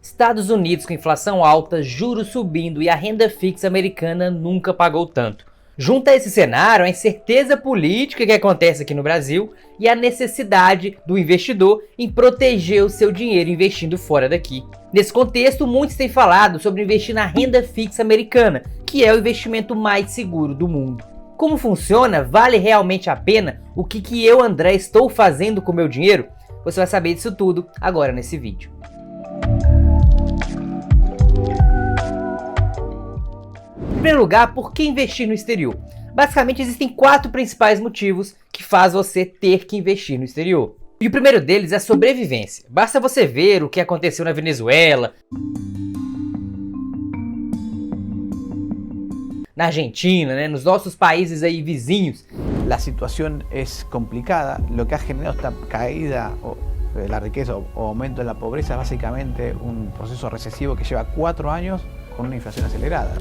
Estados Unidos com inflação alta, juros subindo e a renda fixa americana nunca pagou tanto. Junta a esse cenário a incerteza política que acontece aqui no Brasil e a necessidade do investidor em proteger o seu dinheiro investindo fora daqui. Nesse contexto, muitos têm falado sobre investir na renda fixa americana, que é o investimento mais seguro do mundo. Como funciona? Vale realmente a pena? O que eu, André, estou fazendo com o meu dinheiro? Você vai saber disso tudo agora nesse vídeo. Em primeiro lugar, por que investir no exterior? Basicamente, existem 4 principais motivos que faz você ter que investir no exterior. E o primeiro deles é a sobrevivência. Basta você ver o que aconteceu na Venezuela, na Argentina, nos nossos países aí vizinhos. La situación es complicada, lo que ha generado esta caída de la riqueza o aumento de la pobreza es básicamente un proceso recesivo que lleva 4 años con una inflación acelerada.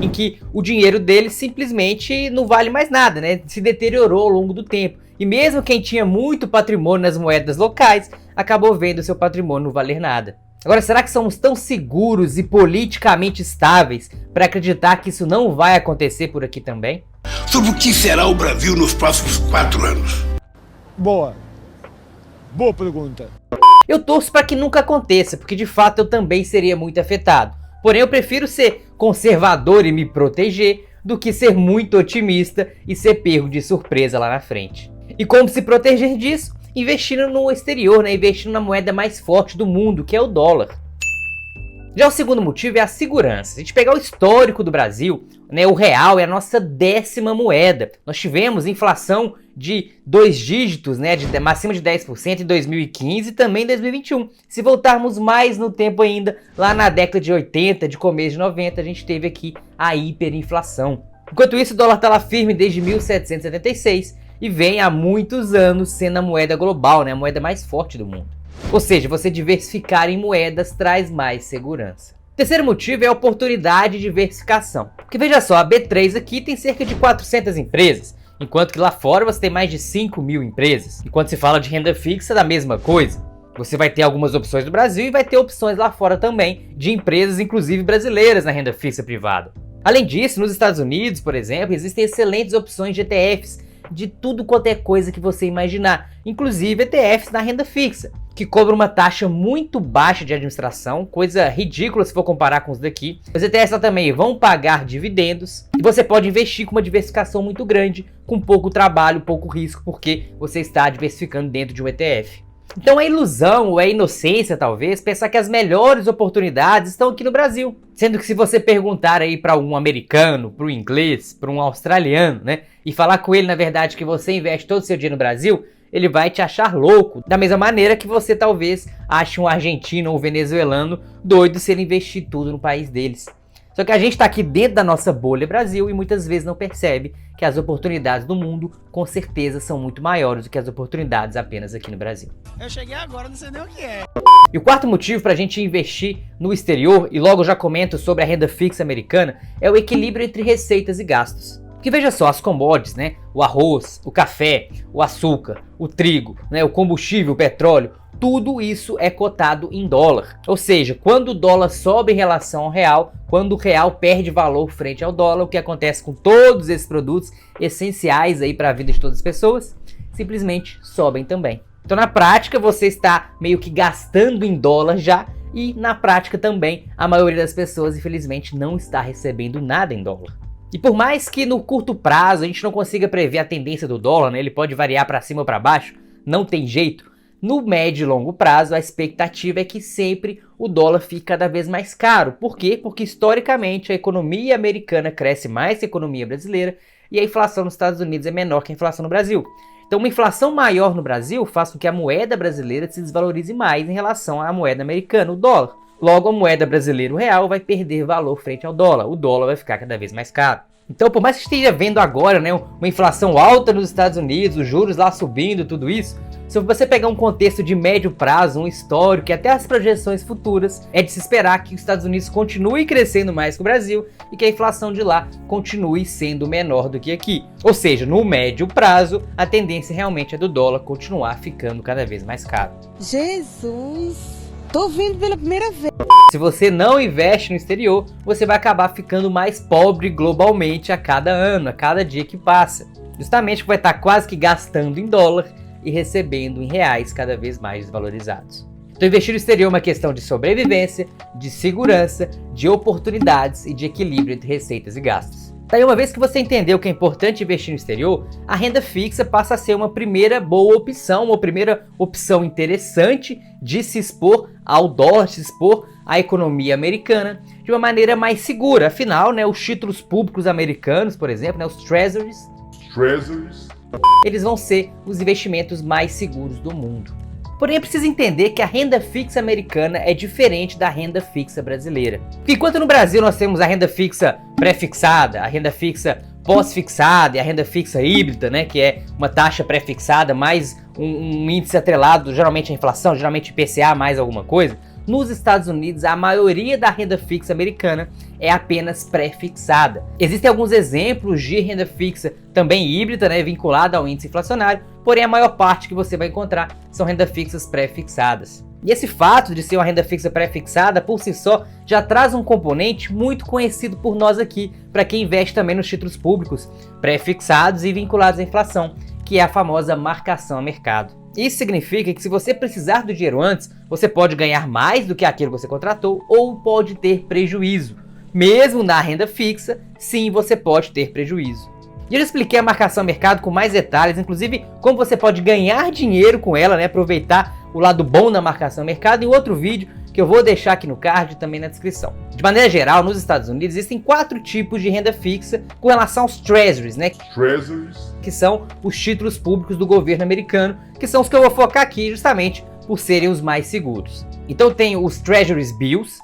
Em que o dinheiro deles simplesmente não vale mais nada, se deteriorou ao longo do tempo. E mesmo quem tinha muito patrimônio nas moedas locais, acabou vendo seu patrimônio não valer nada. Agora, será que somos tão seguros e politicamente estáveis para acreditar que isso não vai acontecer por aqui também? Sobre o que será o Brasil nos próximos 4 anos? Boa pergunta. Eu torço para que nunca aconteça, porque de fato eu também seria muito afetado. Porém, eu prefiro ser conservador e me proteger do que ser muito otimista e ser pego de surpresa lá na frente. E como se proteger disso? Investindo no exterior, investindo na moeda mais forte do mundo, que é o dólar. Já o segundo motivo é a segurança. Se a gente pegar o histórico do Brasil, o real é a nossa 10ª moeda. Nós tivemos inflação de 2 dígitos, de acima de 10% em 2015 e também em 2021. Se voltarmos mais no tempo ainda, lá na década de 80, de começo de 90, a gente teve aqui a hiperinflação. Enquanto isso, o dólar está lá firme desde 1776 e vem há muitos anos sendo a moeda global, a moeda mais forte do mundo. Ou seja, você diversificar em moedas traz mais segurança. Terceiro motivo é a oportunidade de diversificação. Porque veja só, a B3 aqui tem cerca de 400 empresas, enquanto que lá fora você tem mais de 5.000 empresas. E quando se fala de renda fixa, é da mesma coisa. Você vai ter algumas opções no Brasil e vai ter opções lá fora também, de empresas inclusive brasileiras na renda fixa privada. Além disso, nos Estados Unidos, por exemplo, existem excelentes opções de ETFs, de tudo quanto é coisa que você imaginar, inclusive ETFs na renda fixa, que cobram uma taxa muito baixa de administração, coisa ridícula se for comparar com os daqui. Os ETFs lá também vão pagar dividendos e você pode investir com uma diversificação muito grande, com pouco trabalho, pouco risco, porque você está diversificando dentro de um ETF. Então é ilusão ou é inocência, talvez, pensar que as melhores oportunidades estão aqui no Brasil. Sendo que se você perguntar aí para um americano, para um inglês, para um australiano, e falar com ele, na verdade, que você investe todo o seu dinheiro no Brasil, ele vai te achar louco. Da mesma maneira que você talvez ache um argentino ou venezuelano doido se ele investir tudo no país deles. Só que a gente está aqui dentro da nossa bolha Brasil e muitas vezes não percebe que as oportunidades do mundo com certeza são muito maiores do que as oportunidades apenas aqui no Brasil. Eu cheguei agora, não sei nem o que é. E o quarto motivo para a gente investir no exterior, e logo já comento sobre a renda fixa americana, é o equilíbrio entre receitas e gastos. Porque veja só, as commodities, o arroz, o café, o açúcar, o trigo, o combustível, o petróleo, tudo isso é cotado em dólar. Ou seja, quando o dólar sobe em relação ao real, quando o real perde valor frente ao dólar, o que acontece com todos esses produtos essenciais aí para a vida de todas as pessoas, simplesmente sobem também. Então na prática você está meio que gastando em dólar já, e na prática também a maioria das pessoas infelizmente não está recebendo nada em dólar. E por mais que no curto prazo a gente não consiga prever a tendência do dólar, ele pode variar para cima ou para baixo, não tem jeito. No médio e longo prazo, a expectativa é que sempre o dólar fique cada vez mais caro. Por quê? Porque historicamente a economia americana cresce mais que a economia brasileira e a inflação nos Estados Unidos é menor que a inflação no Brasil. Então uma inflação maior no Brasil faz com que a moeda brasileira se desvalorize mais em relação à moeda americana, o dólar. Logo, a moeda brasileira, o real, vai perder valor frente ao dólar. O dólar vai ficar cada vez mais caro. Então, por mais que esteja vendo agora uma inflação alta nos Estados Unidos, os juros lá subindo, tudo isso, se você pegar um contexto de médio prazo, um histórico e até as projeções futuras, é de se esperar que os Estados Unidos continue crescendo mais que o Brasil e que a inflação de lá continue sendo menor do que aqui. Ou seja, no médio prazo, a tendência realmente é do dólar continuar ficando cada vez mais caro. Jesus! Tô vendo pela primeira vez. Se você não investe no exterior, você vai acabar ficando mais pobre globalmente a cada ano, a cada dia que passa. Justamente porque vai estar quase que gastando em dólar e recebendo em reais cada vez mais desvalorizados. Então investir no exterior é uma questão de sobrevivência, de segurança, de oportunidades e de equilíbrio entre receitas e gastos. Daí, uma vez que você entendeu que é importante investir no exterior, a renda fixa passa a ser uma primeira boa opção, uma primeira opção interessante de se expor ao dólar, se expor à economia americana de uma maneira mais segura. Afinal, né, os títulos públicos americanos, por exemplo, né, os Treasuries, eles vão ser os investimentos mais seguros do mundo. Porém, é preciso entender que a renda fixa americana é diferente da renda fixa brasileira. Enquanto no Brasil nós temos a renda fixa pré-fixada, a renda fixa pós-fixada e a renda fixa híbrida, né, que é uma taxa pré-fixada mais um índice atrelado, geralmente a inflação, geralmente IPCA mais alguma coisa, nos Estados Unidos a maioria da renda fixa americana é apenas pré-fixada. Existem alguns exemplos de renda fixa também híbrida, né, vinculada ao índice inflacionário, porém a maior parte que você vai encontrar são renda fixas pré-fixadas. E esse fato de ser uma renda fixa pré-fixada por si só já traz um componente muito conhecido por nós aqui, para quem investe também nos títulos públicos pré-fixados e vinculados à inflação, que é a famosa marcação a mercado. Isso significa que se você precisar do dinheiro antes, você pode ganhar mais do que aquilo que você contratou ou pode ter prejuízo. Mesmo na renda fixa, sim, você pode ter prejuízo. E eu já expliquei a marcação a mercado com mais detalhes, inclusive como você pode ganhar dinheiro com ela, né, aproveitar o lado bom da marcação a mercado em outro vídeo que eu vou deixar aqui no card e também na descrição. De maneira geral, nos Estados Unidos existem 4 tipos de renda fixa com relação aos Treasuries, né? Que são os títulos públicos do governo americano, que são os que eu vou focar aqui justamente por serem os mais seguros. Então tem os Treasuries Bills,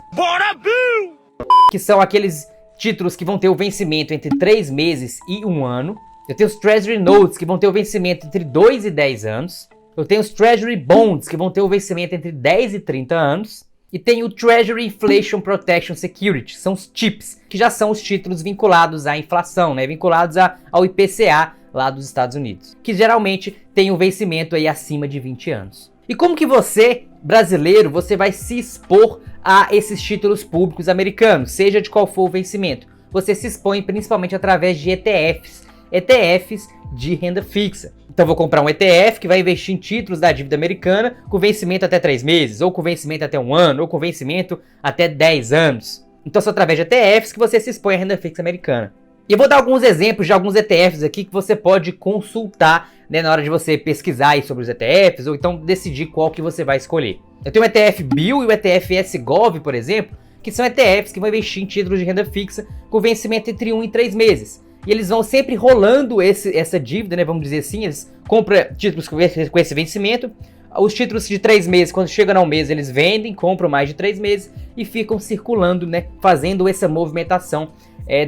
que são aqueles títulos que vão ter o vencimento entre 3 meses e 1 ano. Eu tenho os Treasury Notes, que vão ter o vencimento entre 2 e 10 anos. Eu tenho os Treasury Bonds, que vão ter o vencimento entre 10 e 30 anos. E tem o Treasury Inflation Protection Security, são os TIPS, que já são os títulos vinculados à inflação, né, vinculados ao IPCA lá dos Estados Unidos, que geralmente tem um vencimento aí acima de 20 anos. E como que você, brasileiro, você vai se expor a esses títulos públicos americanos, seja de qual for o vencimento? Você se expõe principalmente através de ETFs de renda fixa. Então vou comprar um ETF que vai investir em títulos da dívida americana com vencimento até 3 meses, ou com vencimento até 1 ano, ou com vencimento até 10 anos. Então são através de ETFs que você se expõe à renda fixa americana. E eu vou dar alguns exemplos de alguns ETFs aqui que você pode consultar, né, na hora de você pesquisar aí sobre os ETFs, ou então decidir qual que você vai escolher. Eu tenho o ETF Bill e o ETF S-Gov, por exemplo, que são ETFs que vão investir em títulos de renda fixa com vencimento entre 1 e 3 meses. E eles vão sempre rolando essa dívida, né, vamos dizer assim, eles compram títulos com esse vencimento. Os títulos de 3 meses, quando chegam ao mês, eles vendem, compram mais de 3 meses e ficam circulando, né, fazendo essa movimentação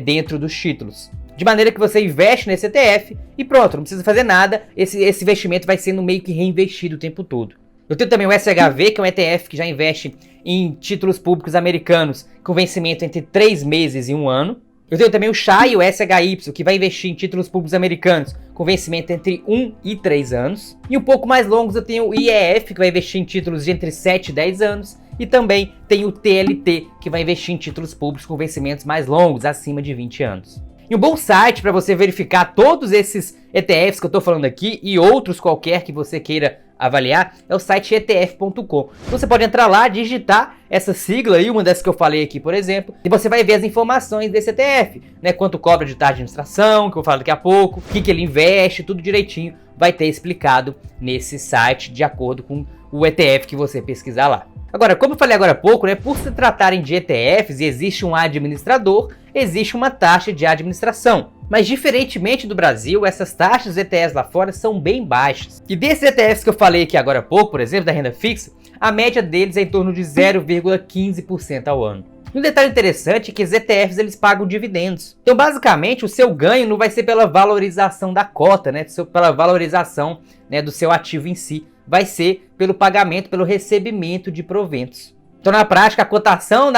dentro dos títulos. De maneira que você investe nesse ETF e pronto, não precisa fazer nada, esse investimento vai sendo meio que reinvestido o tempo todo. Eu tenho também o SHV, que é um ETF que já investe em títulos públicos americanos com vencimento entre 3 meses e 1 ano. Eu tenho também o SHY e o SHY, que vai investir em títulos públicos americanos com vencimento entre 1 e 3 anos. E um pouco mais longos eu tenho o IEF, que vai investir em títulos de entre 7 e 10 anos. E também tem o TLT, que vai investir em títulos públicos com vencimentos mais longos, acima de 20 anos. E um bom site para você verificar todos esses ETFs que eu estou falando aqui e outros qualquer que você queira avaliar é o site etf.com. Você pode entrar lá, digitar essa sigla aí, uma dessas que eu falei aqui, por exemplo, e você vai ver as informações desse ETF, né? Quanto cobra de taxa de administração, que eu falo daqui a pouco, o que ele investe, tudo direitinho vai ter explicado nesse site de acordo com o ETF que você pesquisar lá. Agora, como eu falei agora há pouco, né, por se tratarem de ETFs e existe um administrador, existe uma taxa de administração. Mas diferentemente do Brasil, essas taxas de ETFs lá fora são bem baixas. E desses ETFs que eu falei aqui agora há pouco, por exemplo, da renda fixa, a média deles é em torno de 0,15% ao ano. E um detalhe interessante é que os ETFs eles pagam dividendos. Então, basicamente, o seu ganho não vai ser pela valorização da cota, né, pela valorização, né, do seu ativo em si. Vai ser pelo pagamento, pelo recebimento de proventos. Então, na prática, a cotação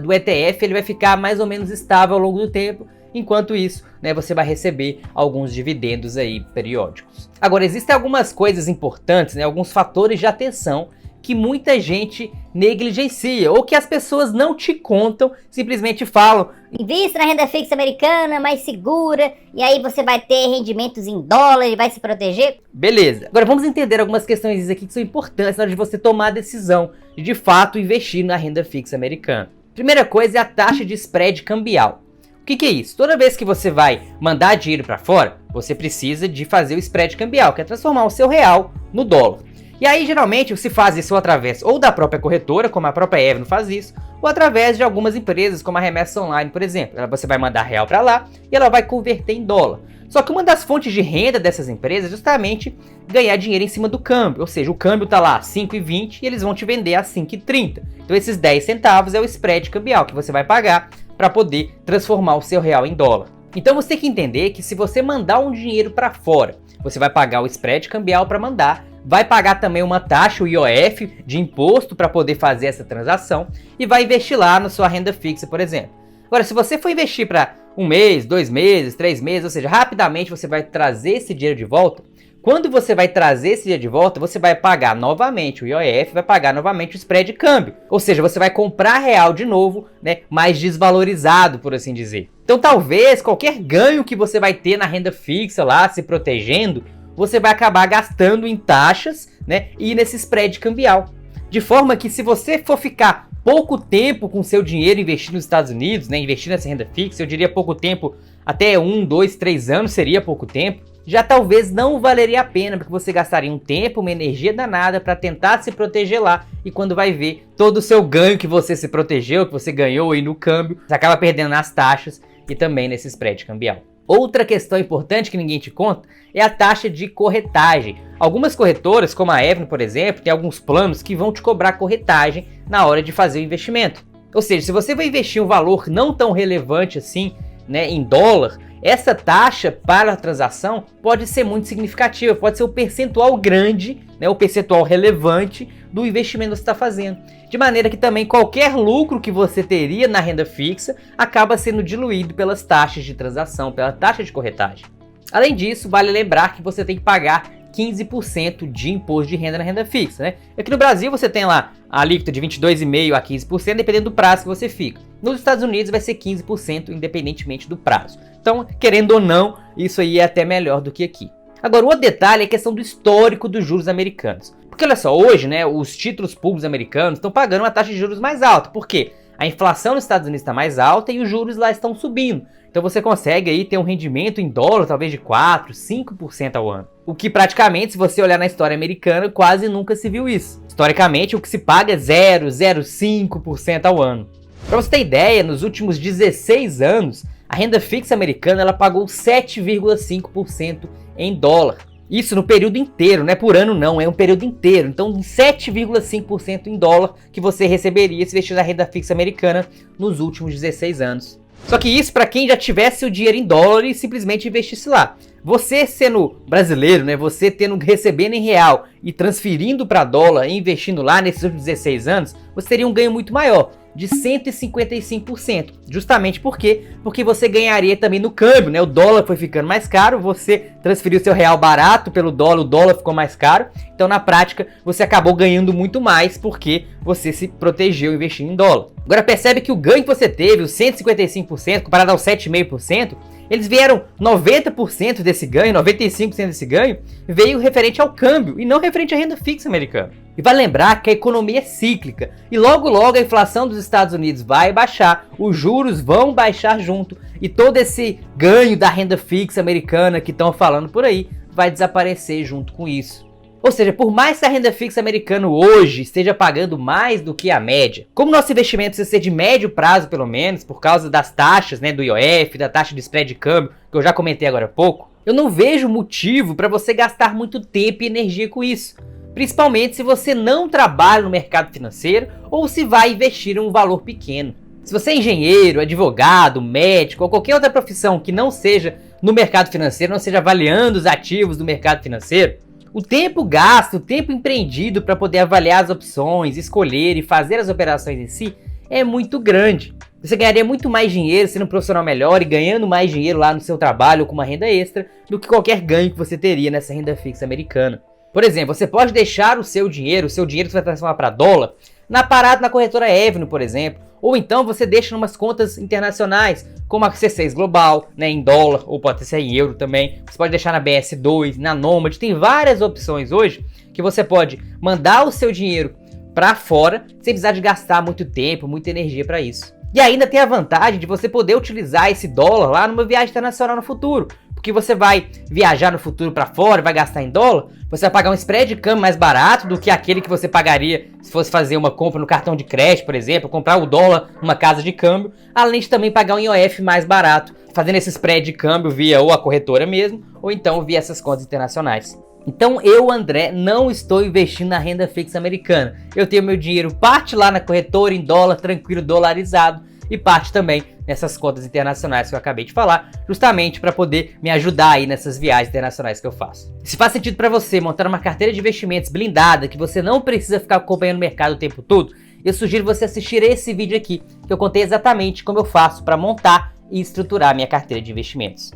do ETF ele vai ficar mais ou menos estável ao longo do tempo. Enquanto isso, né, você vai receber alguns dividendos aí periódicos. Agora, existem algumas coisas importantes, né, alguns fatores de atenção que muita gente negligencia, ou que as pessoas não te contam, simplesmente falam: invista na renda fixa americana, mais segura, e aí você vai ter rendimentos em dólar e vai se proteger. Beleza. Agora vamos entender algumas questões aqui que são importantes na hora de você tomar a decisão de fato investir na renda fixa americana. Primeira coisa é a taxa de spread cambial. O que é isso? Toda vez que você vai mandar dinheiro para fora, você precisa de fazer o spread cambial, que é transformar o seu real no dólar. E aí, geralmente, se faz isso através ou da própria corretora, como a própria Evno faz isso, ou através de algumas empresas, como a Remessa Online, por exemplo. Você vai mandar real para lá e ela vai converter em dólar. Só que uma das fontes de renda dessas empresas é justamente ganhar dinheiro em cima do câmbio. Ou seja, o câmbio está lá a 5,20 e eles vão te vender a 5,30. Então esses 10 centavos é o spread cambial que você vai pagar para poder transformar o seu real em dólar. Então você tem que entender que se você mandar um dinheiro para fora, você vai pagar o spread cambial para mandar, vai pagar também uma taxa, o IOF, de imposto para poder fazer essa transação e vai investir lá na sua renda fixa, por exemplo. Agora, se você for investir para 1 mês, 2 meses, 3 meses, ou seja, rapidamente você vai trazer esse dinheiro de volta, quando você vai trazer esse dinheiro de volta, você vai pagar novamente o IOF, vai pagar novamente o spread de câmbio. Ou seja, você vai comprar real de novo, né, mais desvalorizado, por assim dizer. Então talvez qualquer ganho que você vai ter na renda fixa lá, se protegendo, você vai acabar gastando em taxas, né, e nesse spread cambial. De forma que se você for ficar pouco tempo com seu dinheiro investindo nos Estados Unidos, né, investir nessa renda fixa, eu diria pouco tempo, até 1, 2, 3 anos seria pouco tempo, já talvez não valeria a pena, porque você gastaria um tempo, uma energia danada para tentar se proteger lá, e quando vai ver todo o seu ganho que você se protegeu, que você ganhou aí no câmbio, você acaba perdendo nas taxas e também nesse spread cambial. Outra questão importante que ninguém te conta é a taxa de corretagem. Algumas corretoras, como a Evno, por exemplo, tem alguns planos que vão te cobrar corretagem na hora de fazer o investimento. Ou seja, se você vai investir um valor não tão relevante assim, né, em dólar, essa taxa para a transação pode ser muito significativa, pode ser um percentual grande, né, um percentual relevante do investimento que você está fazendo. De maneira que também qualquer lucro que você teria na renda fixa acaba sendo diluído pelas taxas de transação, pela taxa de corretagem. Além disso, vale lembrar que você tem que pagar 15% de imposto de renda na renda fixa, né? Aqui no Brasil você tem lá a alíquota de 22,5% a 15%, dependendo do prazo que você fica. Nos Estados Unidos vai ser 15%, independentemente do prazo. Então, querendo ou não, isso aí é até melhor do que aqui. Agora, o outro detalhe é a questão do histórico dos juros americanos. Porque olha só, hoje, né, os títulos públicos americanos estão pagando uma taxa de juros mais alta. Por quê? A inflação nos Estados Unidos está mais alta e os juros lá estão subindo. Então você consegue aí ter um rendimento em dólar talvez de 4%, 5% ao ano. O que praticamente, se você olhar na história americana, quase nunca se viu isso. Historicamente, o que se paga é 0,05% ao ano. Para você ter ideia, nos últimos 16 anos, a renda fixa americana ela pagou 7,5% em dólar. Isso no período inteiro, não é por ano não, é um período inteiro. Então 7,5% em dólar que você receberia se investir na renda fixa americana nos últimos 16 anos. Só que isso para quem já tivesse o dinheiro em dólar e simplesmente investisse lá. Você sendo brasileiro, né, você recebendo em real e transferindo para dólar e investindo lá nesses últimos 16 anos, você teria um ganho muito maior, de 155%. Justamente porque você ganharia também no câmbio, né? O dólar foi ficando mais caro, você transferiu seu real barato pelo dólar, o dólar ficou mais caro. Então, na prática, você acabou ganhando muito mais porque você se protegeu investindo em dólar. Agora, percebe que o ganho que você teve, os 155%, comparado aos 7,5%, eles vieram 90% desse ganho, 95% desse ganho, veio referente ao câmbio e não referente à renda fixa americana. E vale lembrar que a economia é cíclica e logo logo a inflação dos Estados Unidos vai baixar, os juros vão baixar junto e todo esse ganho da renda fixa americana que estão falando por aí vai desaparecer junto com isso. Ou seja, por mais que a renda fixa americana hoje esteja pagando mais do que a média, como nosso investimento precisa ser de médio prazo pelo menos, por causa das taxas, né, do IOF, da taxa de spread de câmbio, que eu já comentei agora há pouco, eu não vejo motivo para você gastar muito tempo e energia com isso. Principalmente se você não trabalha no mercado financeiro ou se vai investir em um valor pequeno. Se você é engenheiro, advogado, médico ou qualquer outra profissão que não seja no mercado financeiro, não seja avaliando os ativos do mercado financeiro, o tempo gasto, o tempo empreendido para poder avaliar as opções, escolher e fazer as operações em si é muito grande. Você ganharia muito mais dinheiro sendo um profissional melhor e ganhando mais dinheiro lá no seu trabalho ou com uma renda extra do que qualquer ganho que você teria nessa renda fixa americana. Por exemplo, você pode deixar o seu dinheiro que você vai transformar para dólar, na corretora Avenue, por exemplo. Ou então você deixa em umas contas internacionais, como a C6 Global, né, em dólar, ou pode ser em euro também. Você pode deixar na BS2, na Nomad. Tem várias opções hoje que você pode mandar o seu dinheiro para fora, sem precisar de gastar muito tempo, muita energia para isso. E ainda tem a vantagem de você poder utilizar esse dólar lá numa viagem internacional no futuro. Porque você vai viajar no futuro para fora, vai gastar em dólar, você vai pagar um spread de câmbio mais barato do que aquele que você pagaria se fosse fazer uma compra no cartão de crédito, por exemplo, comprar o dólar numa casa de câmbio, além de também pagar um IOF mais barato, fazendo esse spread de câmbio via ou a corretora mesmo, ou então via essas contas internacionais. Então eu, André, não estou investindo na renda fixa americana. Eu tenho meu dinheiro parte lá na corretora em dólar, tranquilo, dolarizado, e parte também nessas contas internacionais que eu acabei de falar, justamente para poder me ajudar aí nessas viagens internacionais que eu faço. Se faz sentido para você montar uma carteira de investimentos blindada, que você não precisa ficar acompanhando o mercado o tempo todo, eu sugiro você assistir esse vídeo aqui, que eu contei exatamente como eu faço para montar e estruturar minha carteira de investimentos.